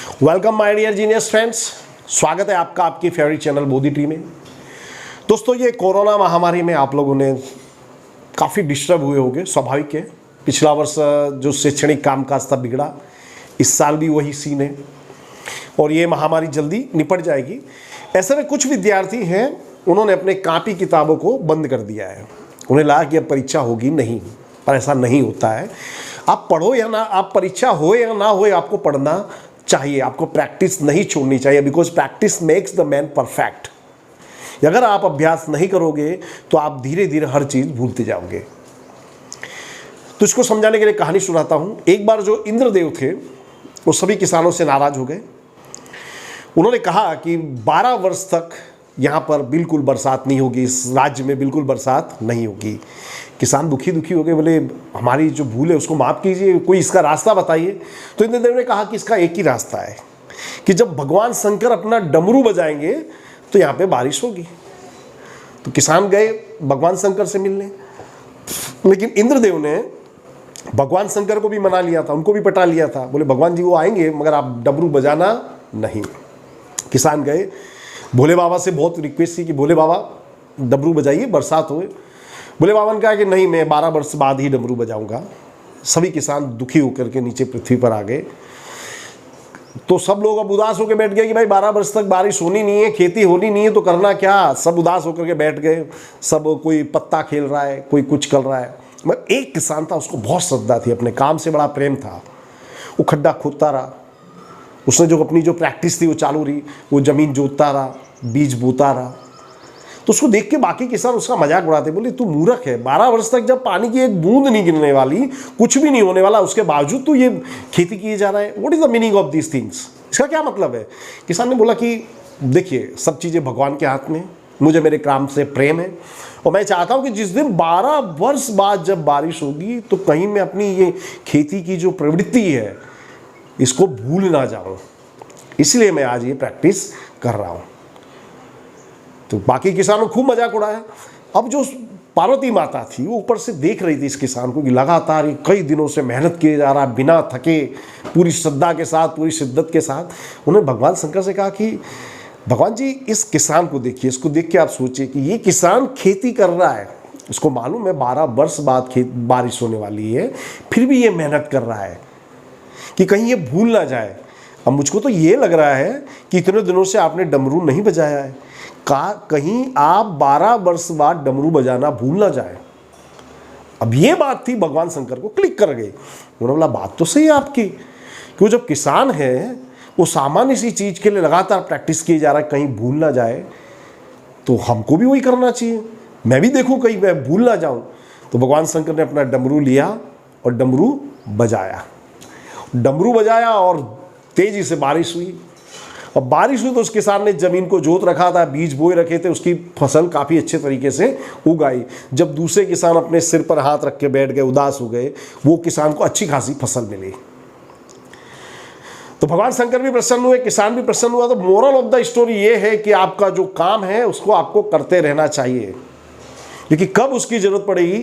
Welcome my dear genius friends, स्वागत है आपका आपकी फेवरेट चैनल बोधी ट्री में। दोस्तों, ये कोरोना महामारी में आप लोगों ने काफ़ी डिस्टर्ब हुए होंगे, स्वाभाविक है। पिछला वर्ष जो शैक्षणिक कामकाज था बिगड़ा, इस साल भी वही सीन है और ये महामारी जल्दी निपट जाएगी। ऐसे में कुछ विद्यार्थी हैं, उन्होंने अपने कापी किताबों को बंद कर दिया है। उन्हें लगा कि अब परीक्षा होगी नहीं, पर ऐसा नहीं होता है। आप पढ़ो या ना, आप परीक्षा हो या ना हो, आपको पढ़ना चाहिए, आपको प्रैक्टिस नहीं छोड़नी चाहिए, because practice makes the man perfect. अगर आप अभ्यास नहीं करोगे तो आप धीरे धीरे हर चीज भूलते जाओगे। तो इसको समझाने के लिए कहानी सुनाता हूं। एक बार जो इंद्रदेव थे वो सभी किसानों से नाराज हो गए। उन्होंने कहा कि 12 वर्ष तक यहाँ पर बिल्कुल बरसात नहीं होगी, इस राज्य में बिल्कुल बरसात नहीं होगी। किसान दुखी हो गए, बोले हमारी जो भूल है उसको माफ़ कीजिए, कोई इसका रास्ता बताइए। तो इंद्रदेव ने कहा कि इसका एक ही रास्ता है कि जब भगवान शंकर अपना डमरू बजाएंगे तो यहाँ पे बारिश होगी। तो किसान गए भगवान शंकर से मिलने, लेकिन इंद्रदेव ने भगवान शंकर को भी मना लिया था, उनको भी पटा लिया था। बोले भगवान जी वो आएंगे मगर आप डमरू बजाना नहीं। किसान गए, भोले बाबा से बहुत रिक्वेस्ट की कि भोले बाबा डमरू बजाइए, बरसात होए। भोले बाबा ने कहा कि नहीं, मैं 12 वर्ष बाद ही डमरू बजाऊंगा। सभी किसान दुखी होकर के नीचे पृथ्वी पर आ गए। तो सब लोग अब उदास होकर बैठ गए कि भाई 12 वर्ष तक बारिश होनी नहीं है, खेती होनी नहीं है, तो करना क्या। सब उदास होकर के बैठ गए। सब कोई पत्ता खेल रहा है, कोई कुछ कर रहा है। मगर एक किसान था, उसको बहुत श्रद्धा थी, अपने काम से बड़ा प्रेम था। वो खड्डा खोदता रहा, उसने जो अपनी जो प्रैक्टिस थी वो चालू रही। वो जमीन जोतता रहा, बीज बोता रहा। तो उसको देख के बाकी किसान उसका मजाक उड़ाते, बोले तू मूर्ख है, 12 वर्ष तक जब पानी की एक बूंद नहीं गिरने वाली, कुछ भी नहीं होने वाला, उसके बावजूद तू ये खेती किए जा रहा है। What is the meaning of these things? इसका क्या मतलब है? किसान ने बोला कि देखिए, सब चीज़ें भगवान के हाथ में, मुझे मेरे काम से प्रेम है और मैं चाहता हूँ कि जिस दिन 12 वर्ष बाद जब बारिश होगी तो कहीं मैं अपनी ये खेती की जो प्रवृत्ति है इसको भूल ना जाऊँ, इसलिए मैं आज ये प्रैक्टिस कर रहा हूँ। तो बाकी किसानों खूब मजाक उड़ाया। अब जो पार्वती माता थी वो ऊपर से देख रही थी इस किसान को कि लगातार ये कई दिनों से मेहनत किए जा रहा, बिना थके, पूरी श्रद्धा के साथ, पूरी शिद्दत के साथ। उन्होंने भगवान शंकर से कहा कि भगवान जी, इस किसान को देखिए, इसको देख के आप सोचिए कि ये किसान खेती कर रहा है, उसको मालूम है 12 वर्ष बाद बारिश होने वाली है, फिर भी ये मेहनत कर रहा है कि कहीं ये भूल ना जाए। अब मुझको तो ये लग रहा है कि इतने दिनों से आपने डमरू नहीं बजाया है, कहीं आप 12 वर्ष बाद डमरू बजाना भूल ना जाए। अब ये बात थी, भगवान शंकर को क्लिक कर गई। उन्होंने बोला बात तो सही है आपकी, कि वो जब किसान है वो सामान्य सी चीज़ के लिए लगातार प्रैक्टिस किए जा रहा है, कहीं भूल ना जाए, तो हमको भी वही करना चाहिए। मैं भी देखूं कहीं मैं भूल ना जाऊं। तो भगवान शंकर ने अपना डमरू लिया और डमरू बजाया और तेजी से बारिश हुई। और बारिश हुई तो उस किसान ने जमीन को जोत रखा था, बीज बोए रखे थे, उसकी फसल काफ़ी अच्छे तरीके से उग आई। जब दूसरे किसान अपने सिर पर हाथ रख के बैठ गए, उदास हो गए, वो किसान को अच्छी खासी फसल मिली। तो भगवान शंकर भी प्रसन्न हुए, किसान भी प्रसन्न हुआ। तो मोरल ऑफ द स्टोरी ये है कि आपका जो काम है उसको आपको करते रहना चाहिए, क्योंकि कब उसकी जरूरत पड़ेगी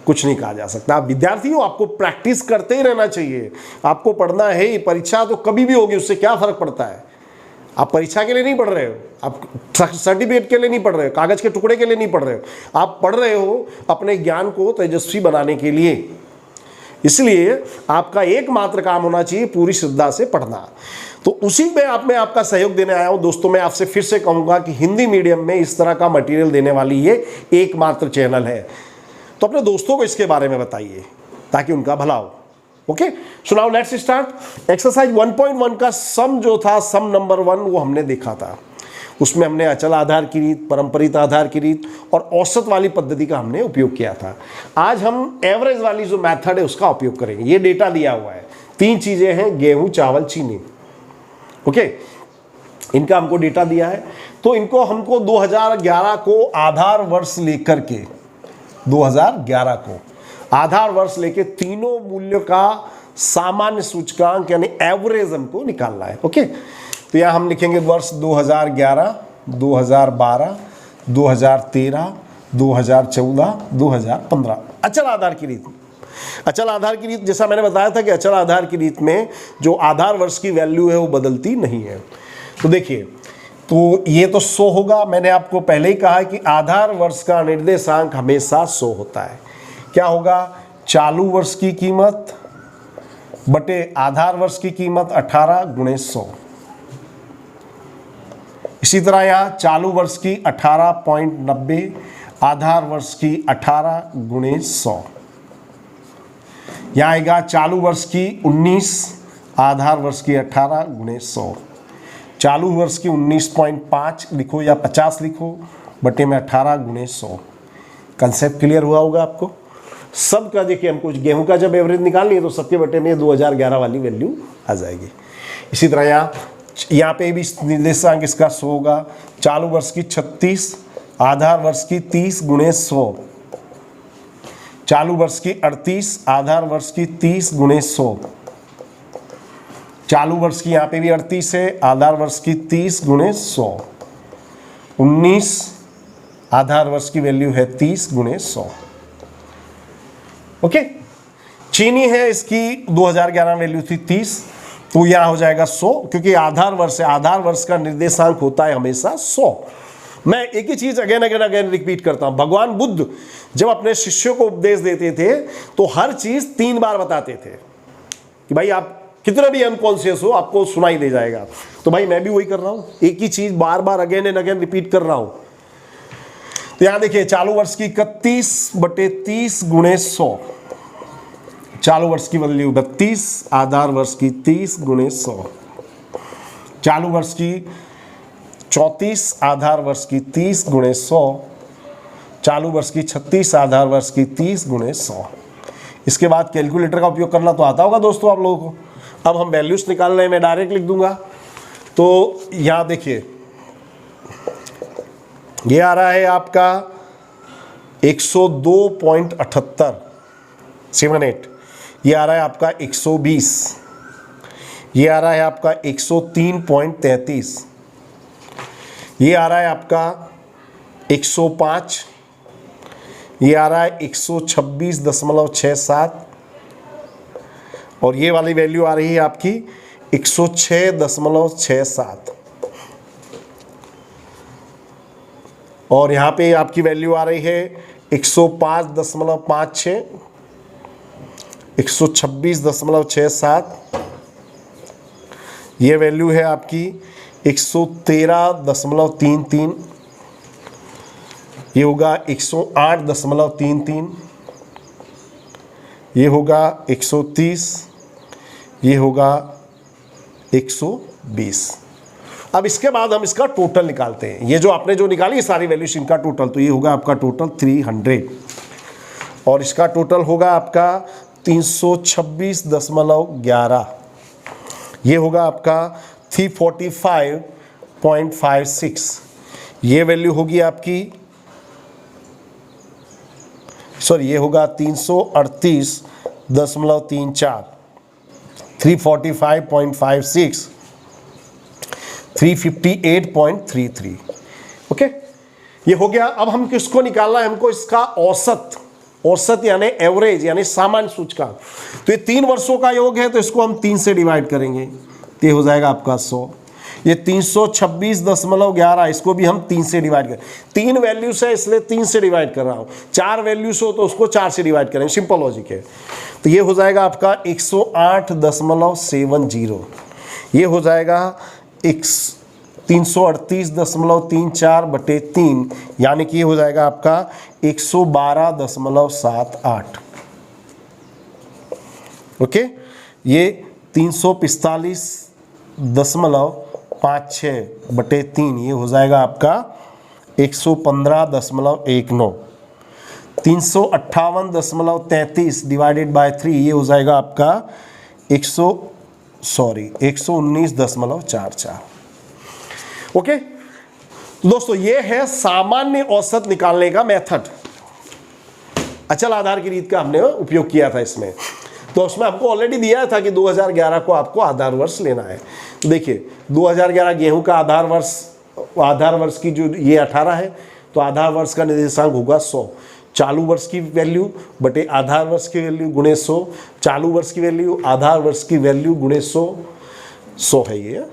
कुछ नहीं कहा जा सकता। आप विद्यार्थी हो, आपको प्रैक्टिस करते ही रहना चाहिए। आपको पढ़ना है, परीक्षा तो कभी भी होगी, उससे क्या फर्क पड़ता है। आप परीक्षा के लिए नहीं पढ़ रहे हो, आप सर्टिफिकेट के लिए नहीं पढ़ रहे हो, कागज के टुकड़े के लिए नहीं पढ़ रहे हो, आप पढ़ रहे हो अपने ज्ञान को तेजस्वी बनाने के लिए। इसलिए आपका एकमात्र काम होना चाहिए पूरी श्रद्धा से पढ़ना। तो उसी में आपका सहयोग देने आया हूं। दोस्तों, मैं आपसे फिर से कहूंगा कि हिंदी मीडियम में इस तरह का मटेरियल देने वाली ये एकमात्र चैनल है। तो अपने दोस्तों को इसके बारे में बताइए ताकि उनका भला हो। Okay, so now let's start. Exercise 1.1 का सम जो था, सम नंबर 1, वो हमने देखा था। उसमें हमने अचल आधार की रीत, परंपरित आधार की रीत और औसत वाली पद्धति का हमने उपयोग किया था। आज हम एवरेज वाली जो मेथड है उसका उपयोग करेंगे। ये डेटा दिया हुआ है, 3 चीजें हैं, गेहूं, चावल, चीनी। ओके, इनका हमको डेटा दिया है। तो इनको हमको 2011 को आधार वर्ष लेकर के 2011 को आधार वर्ष लेके तीनों मूल्यों का सामान्य सूचकांक यानी एवरेज हमको निकालना है। ओके, तो यहां हम लिखेंगे वर्ष 2011, 2012, 2013, 2014, 2015 अचल आधार की रीति। अचल आधार की रीत, जैसा मैंने बताया था कि अचल आधार की रीत में जो आधार वर्ष की वैल्यू है वो बदलती नहीं है। तो देखिए, तो ये तो 100 होगा। मैंने आपको पहले ही कहा है कि आधार वर्ष का निर्देशांक हमेशा 100 होता है। क्या होगा? चालू वर्ष की कीमत बटे आधार वर्ष की कीमत 18 गुणे 100। इसी तरह यहाँ चालू वर्ष की 18.90, आधार वर्ष की 18 गुणे 100। यहाँ आएगा चालू वर्ष की 19, आधार वर्ष की 18 गुणे 100। चालू वर्ष की 19.5 लिखो या 50 लिखो, बटे में 18 गुणे 100। कंसेप्ट क्लियर हुआ होगा आपको। सबका देखिए, हमको गेहूं का जब एवरेज निकालनी है तो सबके बटे में 2011 वाली वैल्यू आ जाएगी। इसी तरह यहाँ पे भी निर्देशांक इसका 100 होगा। चालू वर्ष की 36, आधार वर्ष की 30 गुणे 100। चालू वर्ष की 38, आधार वर्ष की 30 गुणे 100। चालू वर्ष की यहाँ पे भी 38 है, आधार वर्ष की 30 गुणे 100। 19, आधार वर्ष की वैल्यू है 30 गुणे 100। ओके, चीनी है, इसकी 2011 वैल्यू थी 30, तो यहां हो जाएगा 100, क्योंकि आधार वर्ष है, आधार वर्ष का निर्देशांक होता है हमेशा 100। मैं एक ही चीज अगेन अगेन अगेन रिपीट करता हूं। भगवान बुद्ध जब अपने शिष्यों को उपदेश देते थे तो हर चीज 3 बार बताते थे कि भाई आप कितना भी अनकॉन्शियस हो आपको सुनाई दे जाएगा। तो भाई मैं भी वही कर रहा हूं, एक ही चीज बार बार अगेन एंड अगेन रिपीट कर रहा हूं। तो यहां देखिए, चालू वर्ष की 31 बटे 30 गुणे 100। चालू वर्ष की वैल्यू 32, आधार वर्ष की 30 गुणे 100। चालू वर्ष की 34, आधार वर्ष की 30 गुणे 100। चालू वर्ष की 36, आधार वर्ष की 30 गुणे 100। इसके बाद कैलकुलेटर का उपयोग करना तो आता होगा दोस्तों आप लोगों को। अब हम वैल्यूज निकाल रहे हैं, मैं डायरेक्ट लिख दूंगा। तो यहां देखिए, ये आ रहा है आपका 102.78, ये आ रहा है आपका 120, ये आ रहा है आपका 103.33, ये आ रहा है आपका 105, ये आ रहा है 126.67, और ये वाली वैल्यू आ रही है आपकी 106.67, और यहाँ पे आपकी वैल्यू आ रही है 105.56, 126.67, ये वैल्यू है आपकी 113.33, ये होगा 108.33, ये होगा 130, ये होगा 120। अब इसके बाद हम इसका टोटल निकालते हैं। ये जो आपने जो निकाली है सारी वैल्यूज, इनका टोटल, तो ये होगा आपका टोटल 300, और इसका टोटल होगा आपका 326.11, ये होगा आपका 345.56, ये वैल्यू होगी आपकी, सॉरी ये होगा 338.34, 345.56, 358.33। ओके, ये हो गया। अब हम किसको निकालना है? हमको इसका औसत यानी एवरेज यानी सामान्य सूचकांक। तो ये 3 वर्षों का योग है, तो इसको हम 3 से डिवाइड करेंगे, तो ये हो जाएगा आपका 100। ये 326.11, इसको भी हम 3 से डिवाइड करें। 3 वैल्यूज है इसलिए 3 से डिवाइड कर रहा हूं। 4 वैल्यूज हो तो उसको 4 से डिवाइड करें, सिंपल लॉजिक है। तो ये हो जाएगा आपका 108.70, ये हो जाएगा 338.34 बटे 3, यानी कि ये हो जाएगा आपका 112.78। ओके, ये 345.56 बटे 3, ये हो जाएगा आपका 115.19। 358.33 डिवाइडेड बाय 3, ये हो जाएगा आपका 119.44। ओके दोस्तों, ये है सामान्य औसत निकालने का मेथड। अचल आधार की रीत का हमने उपयोग किया था इसमें। तो उसमें आपको ऑलरेडी दिया था कि 2011 को आपको आधार वर्ष लेना है। तो देखिए 2011 गेहूं का आधार वर्ष की जो ये 18 है, तो आधार वर्ष का निर्देशांक होगा 100। चालू वर्ष की वैल्यू बटे आधार वर्ष की वैल्यू गुणे 100, चालू वर्ष की वैल्यू आधार वर्ष की वैल्यू गुणे 100, 100 है ये।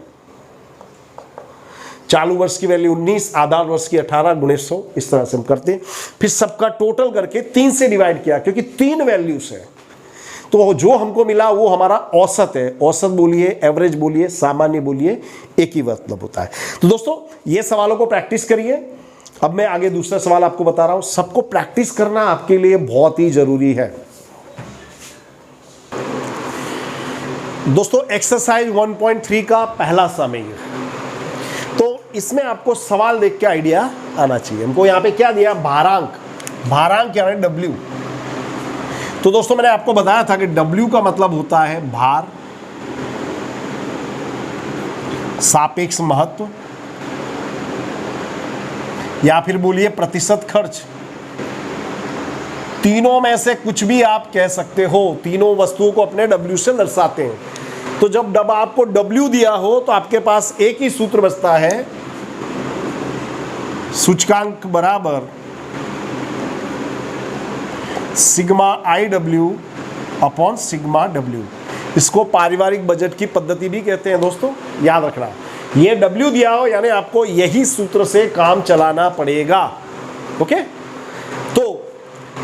चालू वर्ष की वैल्यू 19, आधार वर्ष की 18 गुणे 100, इस तरह से हम करते हैं। फिर सबका टोटल करके 3 से डिवाइड किया, क्योंकि 3 वैल्यूज है, तो जो हमको मिला वो हमारा औसत है। औसत बोलिए, एवरेज बोलिए, सामान्य बोलिए, एक ही मतलब होता है। तो दोस्तों ये सवालों को प्रैक्टिस करिए। अब मैं आगे दूसरा सवाल आपको बता रहा हूं। सबको प्रैक्टिस करना आपके लिए बहुत ही जरूरी है दोस्तों। एक्सरसाइज 1.3 का पहला समय, तो इसमें आपको सवाल देख के आइडिया आना चाहिए। हमको यहां पे क्या दिया, भारांक। भारांक क्या है, W। तो दोस्तों मैंने आपको बताया था कि W का मतलब होता है भार, सापेक्ष महत्व, या फिर बोलिए प्रतिशत खर्च। तीनों में से कुछ भी आप कह सकते हो, तीनों वस्तुओं को अपने W से दर्शाते हैं। तो जब आपको W दिया हो तो आपके पास एक ही सूत्र बचता है, सूचकांक बराबर sigma IW upon sigma W। इसको पारिवारिक बजट की पद्धति भी कहते हैं दोस्तों, याद रखना। ये W दिया हो यानी आपको यही सूत्र से काम चलाना पड़ेगा। ओके, तो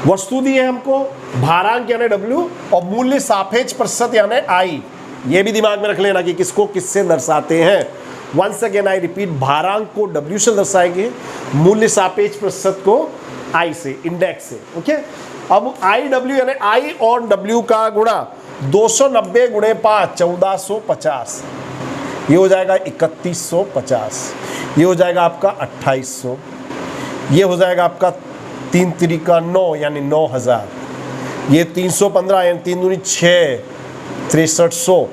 वस्तु दी है हमको, भारांक यानी W, और मूल्य सापेक्ष प्रतिशत यानी I। ये भी दिमाग में रख लेना कि किसको किससे दर्शाते हैं। वंस अगेन आई रिपीट, भारांक को W से दर्शाएंगे, मूल्य सापेक्ष प्रतिशत को I से, इंडेक्स से। ओके, अब IW यानी I और W का गुणा 290 गुणे 5, 1450। ये हो जाएगा 3150, ये हो जाएगा आपका 2800, ये हो जाएगा आपका 3 त्रिका 9 यानी 9000, ये 315 यानी 3 दूनी 6, 6300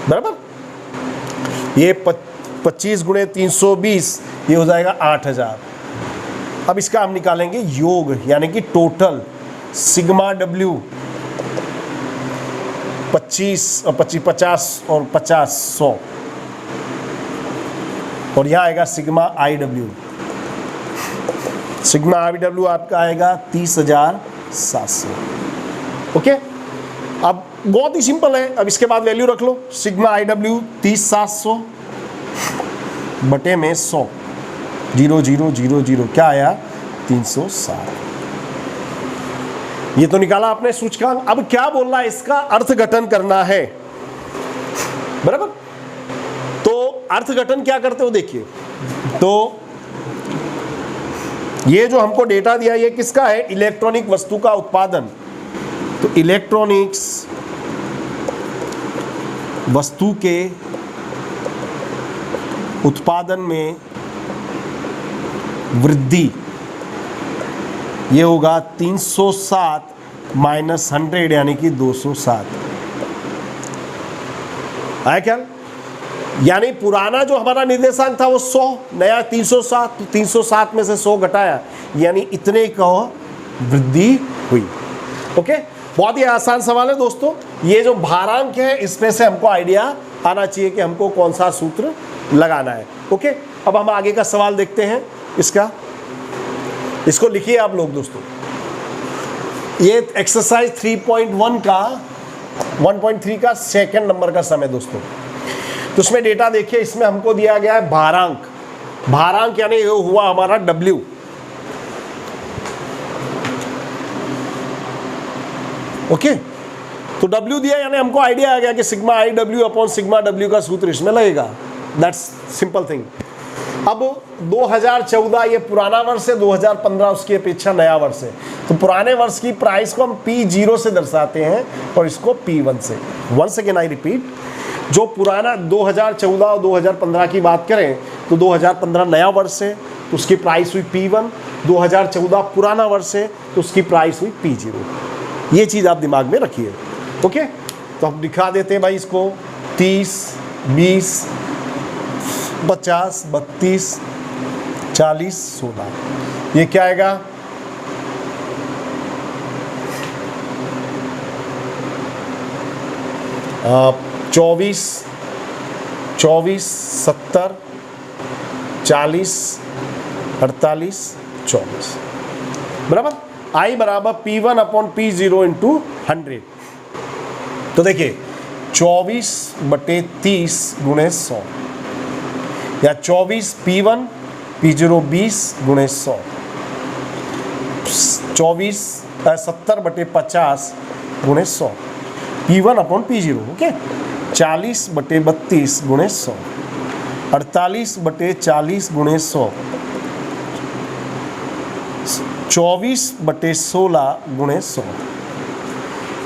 बराबर। ये 25 गुणे 320, ये हो जाएगा 8000। अब इसका हम निकालेंगे योग यानी कि टोटल, सिग्मा W 25 और 50 और 50 100, और यहां आएगा सिग्मा IW। सिग्मा IW आपका आएगा 30,700। ओके, अब बहुत ही सिंपल है। अब इसके बाद वैल्यू रख लो, सिग्मा IW 30,700 बटे में 100, 0 0 0 0, क्या आया 360। ये तो निकाला आपने सूचकांक। अब क्या बोलना है, इसका अर्थघटन करना है, बराबर। तो अर्थघटन क्या करते हो देखिए, तो ये जो हमको डेटा दिया ये किसका है, इलेक्ट्रॉनिक वस्तु का उत्पादन। तो इलेक्ट्रॉनिक्स वस्तु के उत्पादन में वृद्धि, ये होगा 307 माइनस 100 यानी कि 207। आया क्या, यानी पुराना जो हमारा निर्देशांक था वो 100, नया 307, 307 में से 100 घटाया, यानी इतने का वृद्धि हुई। ओके, बहुत ही आसान सवाल है दोस्तों। ये जो भारांक है इसमें से हमको आइडिया आना चाहिए कि हमको कौन सा सूत्र लगाना है। ओके, अब हम आगे का सवाल देखते हैं। इसको लिखिए आप लोग दोस्तों। ये एक्सरसाइज 3.1 का 1.3 का सेकंड नंबर का समय दोस्तों। तो उसमें डेटा देखिए, इसमें हमको दिया गया है भारांक। भारांक यानी ये हुआ हमारा W। ओके, तो W दिया यानी हमको आइडिया आ गया कि sigma IW upon sigma W का सूत्र इसमें लगेगा। That's simple thing. अब 2014 ये पुराना वर्ष है, 2015 उसकी अपेक्षा नया वर्ष है। तो पुराने वर्ष की प्राइस को हम P0 से दर्शाते हैं और इसको P1 से। वंस अगेन आई रिपीट, जो पुराना 2014 और 2015 की बात करें तो 2015 नया वर्ष है तो उसकी प्राइस हुई P1, 2014 पुराना वर्ष है तो उसकी प्राइस हुई P0। ये चीज़ आप दिमाग में रखिए। ओके, तो हम दिखा देते हैं भाई इसको। 30, 20, 50, 32, 40, 16। ये क्या आएगा, आप 24, 70, 40, 48, 24 बराबर। I बराबर P1 अपॉन P0 इंटू 100। तो देखिए 24/30 गुणे 100 या 24 P1 P0 20 गुणे 100, 70/50 गुणे 100 P1 अपॉन P0। ओके, 40/32 गुणे 100, 48/40 गुणे 100, 24/16 गुणे 100।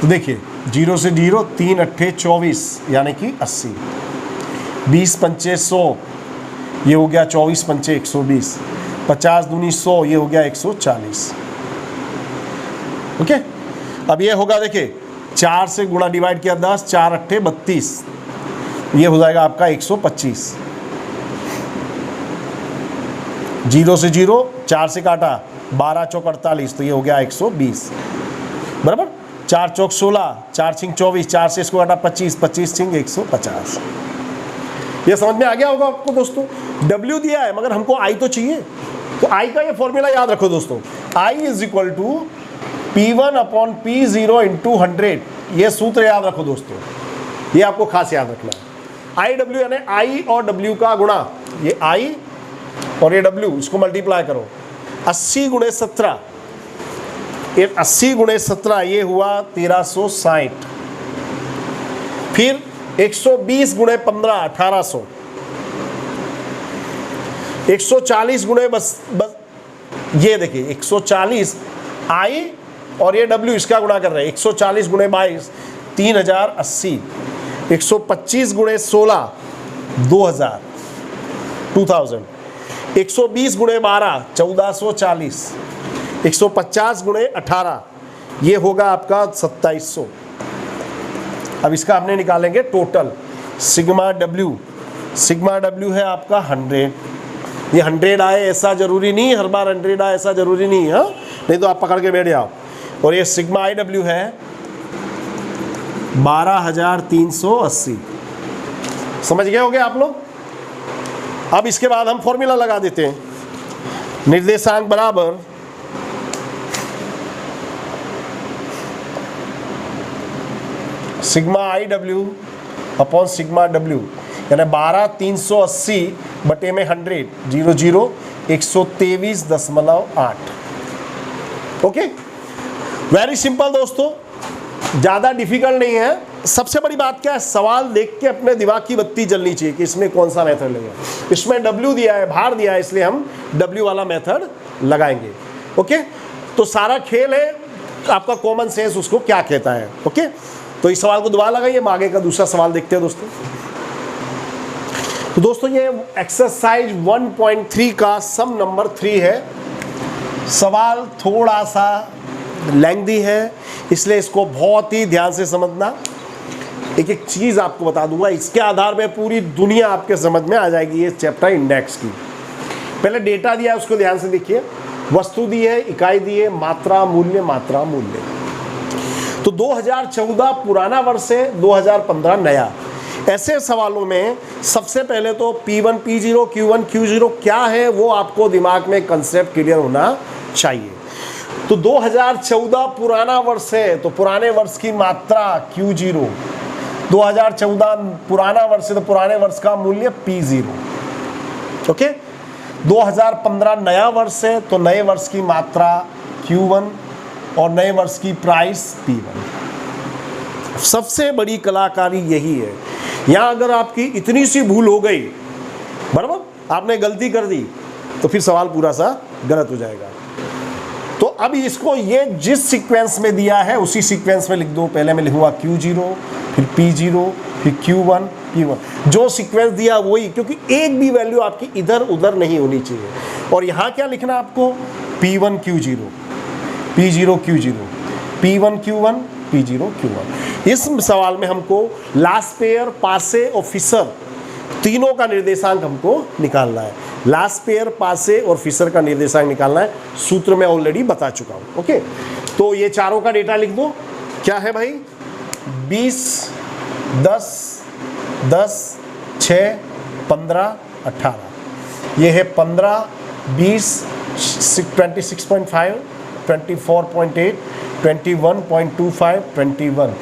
तो देखिए 0 से 0, 3 अट्ठे 24 यानी कि 80, 20 पंचे 100 ये हो गया 24 पंचे 120, 50 दूनी 100 ये हो गया 140। ओके, अब ये होगा देखिए 4 से गुणा डिवाइड किया 10, 4 अट्ठे 32 ये हो जाएगा आपका 125। 0 से 0, 4 से काटा 12 चौक 48 तो ये हो गया 120 बराबर। 4 चौक 16, 4 छिंग 24, 4 से इसको काटा 25, 25 छिंग 150। ये समझ में आ गया होगा आपको दोस्तों। W दिया है मगर हमको I तो चाहिए, तो I का ये फॉर्मूला याद रखो दोस्तों, I is equal to P1 upon P0 into 100। ये सूत्र याद रखो दोस्तों, ये आपको खास याद रखना है। IW यानी I और W का गुणा, ये I और ये W, इसको मल्टीप्लाई करो। 80 गुणे 17, ये 80 गुणे 17 ये हुआ 1360। फिर 120 गुणे 15 1800, 140 गुणे बस ये देखिए 140 I और ये W इसका गुणा कर रहे हैं, 140 गुणे 22 3080, 125 गुणे 16 2000, 120 गुणे 12 1440, 150 गुणे 18 ये होगा आपका 2700। अब इसका हमने निकालेंगे टोटल सिग्मा W है आपका 100। ये 100 आए ऐसा जरूरी नहीं, हर बार 100 आए ऐसा जरूरी नहीं है, नहीं तो आप पकड़ के बैठ जाओ। और ये सिग्मा IW है 12380। समझ गए होंगे आप लोग। अब इसके बाद हम फॉर्मूला लगा देते हैं, निर्देशांक बराबर sigma IW upon sigma W, यानी 12380 बटे में 100 00 123.8। ओके, वेरी सिंपल दोस्तों, ज़्यादा डिफिकल्ट नहीं है। सबसे बड़ी बात क्या है, सवाल देख के अपने दिमाग की बत्ती जलनी चाहिए कि इसमें कौन सा मेथड लेगा। इसमें W दिया है, भार दिया है, इसलिए हम W वाला मेथड लगाएंगे। ओके, तो सारा खेल है आपका कॉमन सेंस उसको क्या कहता है। ओके, तो इस सवाल को दोबारा लगाइए, हम आगे का दूसरा सवाल देखते हैं दोस्तों। तो दोस्तों ये एक्सरसाइज 1.3 का सम नंबर 3 है। सवाल थोड़ा सा लेंथी है, इसलिए इसको बहुत ही ध्यान से समझना। एक एक चीज़ आपको बता दूंगा, इसके आधार पे पूरी दुनिया आपके समझ में आ जाएगी। ये चैप्टर इंडेक्स की पहले डेटा दिया है, उसको ध्यान से देखिए। वस्तु दी है, इकाई दी है, मात्रा मूल्य, मात्रा मूल्य। तो 2014 पुराना वर्ष है, 2015 नया। ऐसे सवालों में सबसे पहले तो P1 P0 Q1 Q0 क्या है वो आपको दिमाग में कंसेप्ट क्लियर होना चाहिए। तो 2014 पुराना वर्ष है, तो पुराने वर्ष की मात्रा Q0, 2014 पुराना वर्ष है तो पुराने वर्ष का मूल्य P0। ओके, 2015 नया वर्ष है तो नए वर्ष की मात्रा Q1 और नए वर्ष की प्राइस P1। सबसे बड़ी कलाकारी यही है। यहाँ अगर आपकी इतनी सी भूल हो गई, बराबर आपने गलती कर दी, तो फिर सवाल पूरा सा गलत हो जाएगा। तो अब इसको ये जिस सीक्वेंस में दिया है उसी सीक्वेंस में लिख दो। पहले मैं लिखूंगा Q0, फिर P0, फिर Q1 P1, जो सीक्वेंस दिया वही, क्योंकि एक भी वैल्यू आपकी इधर उधर नहीं होनी चाहिए। और यहाँ क्या लिखना आपको, P1 Q0, P0 Q0, P1 Q1, P0 Q1। इस सवाल में हमको लास्ट पेयर, पासे और फिशर तीनों का निर्देशांक हमको निकालना है। लास्ट पेयर, पासे और फिशर का निर्देशांक निकालना है। सूत्र में ऑलरेडी बता चुका हूं। ओके, तो ये चारों का डेटा लिख दो। क्या है भाई, 20 10 10 6 15 18। ये है 15 20 26.5 24.8, 21.25, 21,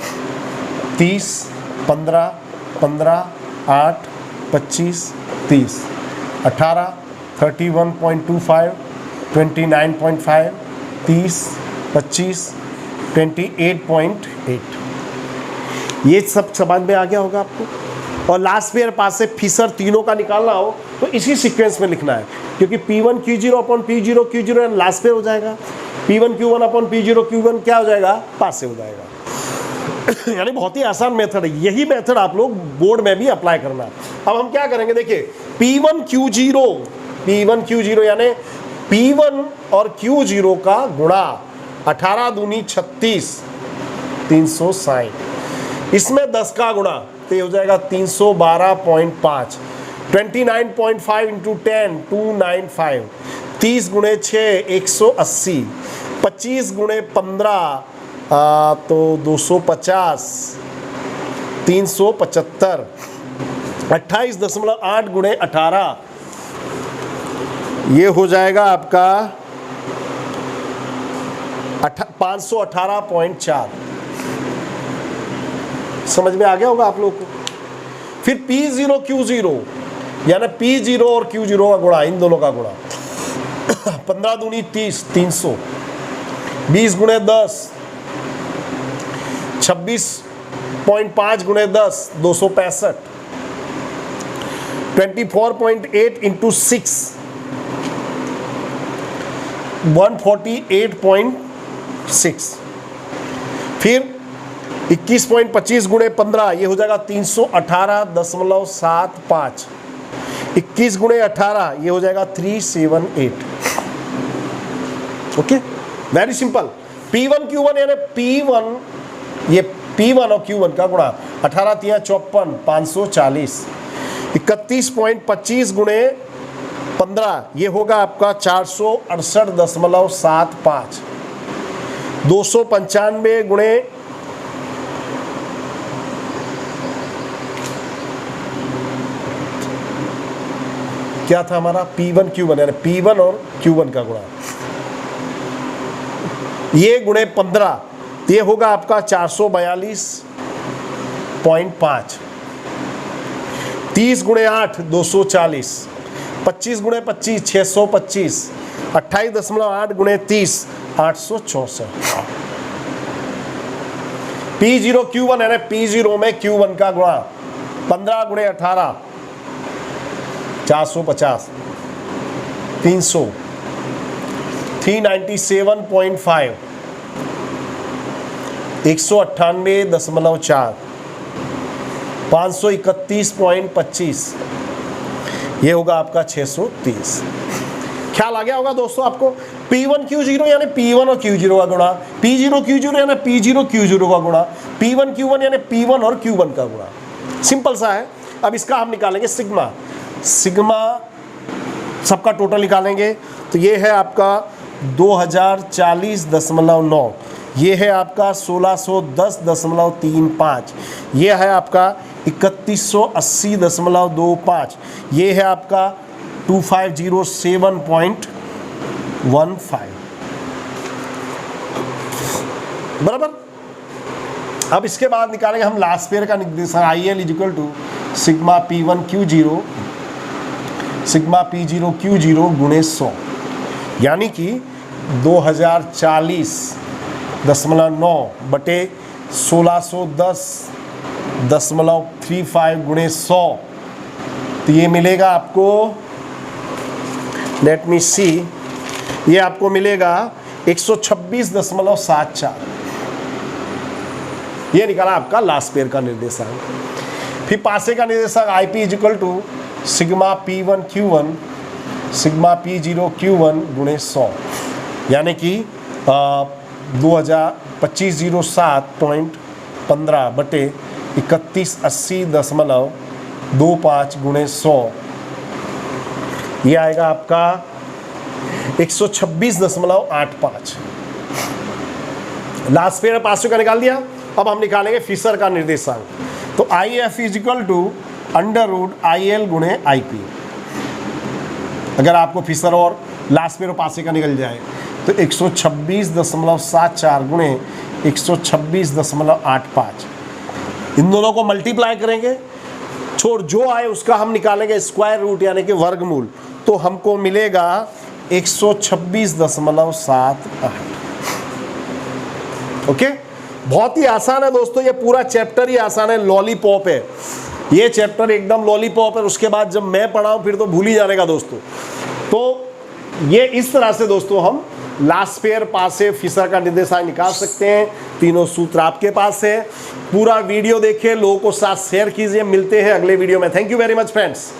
30, 15, 15, 8, 25, 30, 18, 31.25, 29.5, 30, 25, 28.8। ये सब समझ में आ गया होगा आपको। और लास्ट पेयर पास से फिसर तीनों का निकालना हो तो इसी सीक्वेंस में लिखना है, क्योंकि P1 Q0 upon P0 Q0 last pair हो जाएगा, P1 Q1 upon P0 Q1 क्या हो जाएगा, पास से हो जाएगा। यानी बहुत ही आसान मेथड है, यही मेथड आप लोग बोर्ड में भी अप्लाई करना। अब हम क्या करेंगे, देखिए P1 Q0 यानी P1 और Q0 का गुणा 18 दूनी 36, 360, इसमें 10 का गुणा तो ये हो जाएगा 312.5, 29.5 इंटू 10 295, 30 गुणे 6 180, 25 गुणे 15 तो 250, 375, 28.8 गुणे 18 ये हो जाएगा आपका 518.4। समझ में आ गया होगा आप लोग को। फिर P0 Q0 यानी P0 और Q0 का गुणा, इन दोनों का गुणा 15 दूनी 30, 300, 20 गुणे 10, 26.5 गुणे 10, 265, 24.8 इंटू 6, 148.6। फिर 21.25 गुणे 15 ये हो जाएगा 318.75, 21 गुणे 18 ये हो जाएगा 378। Okay, very simple. P1 Q1 यानी P1, ये P1 और Q1 का गुणा 18 तिया 54, 540, 31.25 गुणे 15 ये होगा आपका 468.75, 295 गुणे क्या था हमारा P1 Q1 यानी P1 और Q1 का गुणा, ये गुणे 15 ये होगा आपका 442.5, 30 गुणे 8 240, 25 गुणे 25 625, 28.8 गुणे 30 864। P0 Q1 यानी P0 में Q1 का गुणा 15 गुणे 18 450, 300, 397.5, 198.4, 531.25 ये होगा आपका 630। ख्याल आ गया होगा दोस्तों आपको। P1 Q0 यानी P1 और Q0 का गुणा, P0 Q0 यानी P0 Q0 का गुणा, P1 Q1 यानी P1 और Q1 का गुणा। सिंपल सा है। अब इसका हम निकालेंगे सिग्मा सबका टोटल निकालेंगे तो ये है आपका 2040.9, ये है आपका 1610.35, ये है आपका 3180.25, ये है आपका 2507.15 बराबर। अब इसके बाद निकालेंगे हम लास्ट पेयर का निर्देशांक IL equal to sigma P1 Q0 sigma P0 Q0 गुणे 100, यानी कि 2040.9 बटे 1610.35 गुणे 100 तो ये मिलेगा आपको, लेट मी सी, ये आपको मिलेगा 126.74। ये निकाला आपका लास्ट पेयर का निर्देशांक। फिर पासे का निर्देशांक IP equal to sigma P1 Q1 sigma P0 Q1 गुणे 100, यानी कि 2507.15 बटे 3180.25 गुणे 100 ये आएगा आपका 126.85। लास्ट पेयर पासों का निकाल दिया। अब हम निकालेंगे फिशर का निर्देशांक। तो IF is equal to √IL गुणे IP। अगर आपको फिशर और लास्ट पेयर पासे का निकल जाए, तो 126.74 गुणे 126.85, इन दोनों को मल्टीप्लाई करेंगे, छोड़ जो आए उसका हम निकालेंगे स्क्वायर रूट यानी कि वर्गमूल, तो हमको मिलेगा 126.78। ओके, बहुत ही आसान है दोस्तों, ये पूरा चैप्टर ही आसान है, लॉलीपॉप है ये चैप्टर, एकदम लॉलीपॉप है। उसके बाद जब मैं पढ़ाऊं फिर तो भूल ही जाने का दोस्तों। तो ये इस तरह से दोस्तों हम लास्ट पेयर पासे फिशर का निर्देशांक निकाल सकते हैं। तीनों सूत्र आपके पास है। पूरा वीडियो देखिए, लोगों को साथ शेयर कीजिए। मिलते हैं अगले वीडियो में। Thank you very much friends.